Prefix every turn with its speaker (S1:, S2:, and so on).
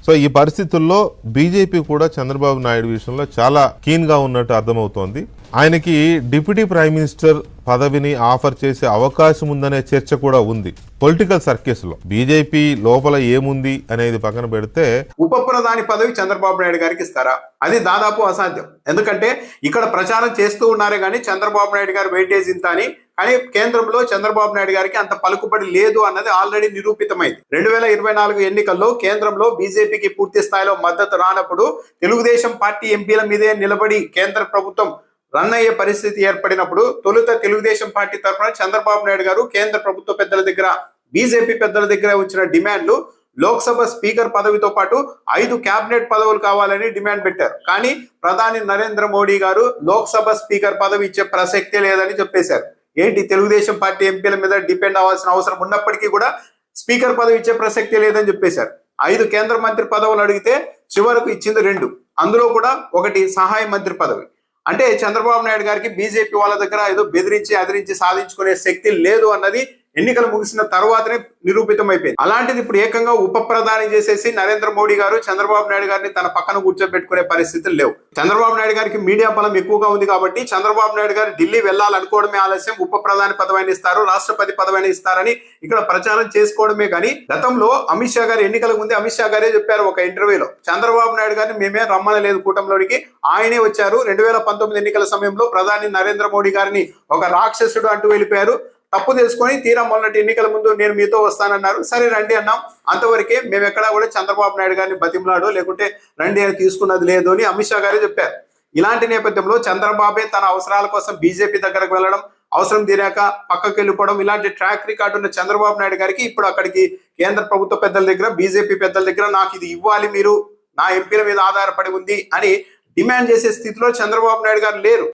S1: So ఈ పరిస్థితుల్లో BJP కూడా చంద్రబాబు నాయుడు విషయంలో చాలా కీన్ గా ఉన్నట్టు అర్థమవుతోంది. ఆయనకి డిప్యూటీ ప్రైమ్ మినిస్టర్ పదవిని ఆఫర్ చేసే అవకాశం ఉందనే చర్చ కూడా ఉంది పొలిటికల్ సర్కిల్స్ లో. బీజేపీ లోపల ఏముంది అనేది పక్కన పెడితే
S2: ఉప ప్రధాని పదవి చంద్రబాబు నాయుడు గారికి ఇస్తారా? అది దాదాపు అసాధ్యం. ఎందుకంటే ఇక్కడ ప్రచారం చేస్తూ ఉన్నారే కానీ చంద్రబాబు నాయుడు గారు వెయిటేజ్ ఇంత అని, కానీ కేంద్రంలో చంద్రబాబు నాయుడు గారికి అంత పలుకుబడి లేదు అన్నది ఆల్రెడీ నిరూపితమైంది. 2024 ఎన్నికల్లో కేంద్రంలో బీజేపీకి పూర్తి స్థాయిలో మద్దతు రానప్పుడు తెలుగుదేశం పార్టీ ఎంపీల మీదే నిలబడి కేంద్ర ప్రభుత్వం రన్ అయ్యే పరిస్థితి ఏర్పడినప్పుడు తొలుత తెలుగుదేశం పార్టీ తరఫున చంద్రబాబు నాయుడు గారు కేంద్ర ప్రభుత్వ పెద్దల దగ్గర, బీజేపీ పెద్దల దగ్గర వచ్చిన డిమాండ్లు లోక్సభ స్పీకర్ పదవితో పాటు 5 క్యాబినెట్ పదవులు కావాలని డిమాండ్ పెట్టారు. కానీ ప్రధాని నరేంద్ర మోడీ గారు లోక్సభ స్పీకర్ పదవి ఇచ్చే ప్రసక్తే లేదని చెప్పేశారు. ఏంటి, తెలుగుదేశం పార్టీ ఎంపీల మీద డిపెండ్ అవ్వాల్సిన అవసరం ఉన్నప్పటికీ కూడా స్పీకర్ పదవి ఇచ్చే ప్రసక్తే లేదని చెప్పేశారు. 5 కేంద్ర మంత్రి పదవులు అడిగితే చివరకు ఇచ్చింది 2, అందులో కూడా ఒకటి సహాయ మంత్రి పదవి. అంటే చంద్రబాబు నాయుడు గారికి బీజేపీ వాళ్ళ దగ్గర ఏదో బెదిరించి అదిరించి సాధించుకునే శక్తి లేదు అన్నది ఎన్నికలు ముగిసిన తర్వాతనే నిరూపితం అయిపోయింది. అలాంటిది ఇప్పుడు ఏకంగా ఉప ప్రధాని చేసేసి నరేంద్ర మోడీ గారు చంద్రబాబు నాయుడు గారిని తన పక్కన కూర్చోబెట్టుకునే పరిస్థితులు లేవు. చంద్రబాబు నాయుడు గారికి మీడియా బలం ఎక్కువగా ఉంది కాబట్టి చంద్రబాబు నాయుడు గారు ఢిల్లీ వెళ్లాలనుకోవడమే ఆలస్యం, ఉప ప్రధాని పదవిని ఇస్తారు, రాష్ట్రపతి పదవిని ఇస్తారని ఇక్కడ ప్రచారం చేసుకోవడమే. కానీ గతంలో అమిత్ షా గారు ఎన్నికల ముందే అమిత్ షా గారే చెప్పారు ఒక ఇంటర్వ్యూలో, చంద్రబాబు నాయుడు గారిని మేమే రమ్మనలేదు కూటమిలోనికి, ఆయనే వచ్చారు. 2019 ఎన్నికల సమయంలో ప్రధాని నరేంద్ర మోడీ గారిని ఒక రాక్షసుడు అంటూ వెళ్ళిపోయారు. తప్పు తెలుసుకొని తీరా మొన్నటి ఎన్నికల ముందు నేను మీతో వస్తానన్నారు. సరే రండి అన్నాం, అంతవరకే. మేము ఎక్కడా కూడా చంద్రబాబు నాయుడు గారిని బతిమలాడో లేకుంటే రండి అని తీసుకున్నది లేదు అని అమిత్ షా గారే చెప్పారు. ఇలాంటి నేపథ్యంలో చంద్రబాబే తన అవసరాల కోసం బీజేపీ దగ్గరకు వెళ్ళడం, అవసరం తీరాక పక్కకి వెళ్ళిపోవడం, ఇలాంటి ట్రాక్ రికార్డు ఉన్న చంద్రబాబు నాయుడు గారికి ఇప్పుడు అక్కడికి కేంద్ర ప్రభుత్వ పెద్దల దగ్గర, బీజేపీ పెద్దల దగ్గర నాకు ఇది ఇవ్వాలి, మీరు నా ఎంపీల మీద ఆధారపడి ఉంది అని డిమాండ్ చేసే స్థితిలో చంద్రబాబు నాయుడు గారు లేరు.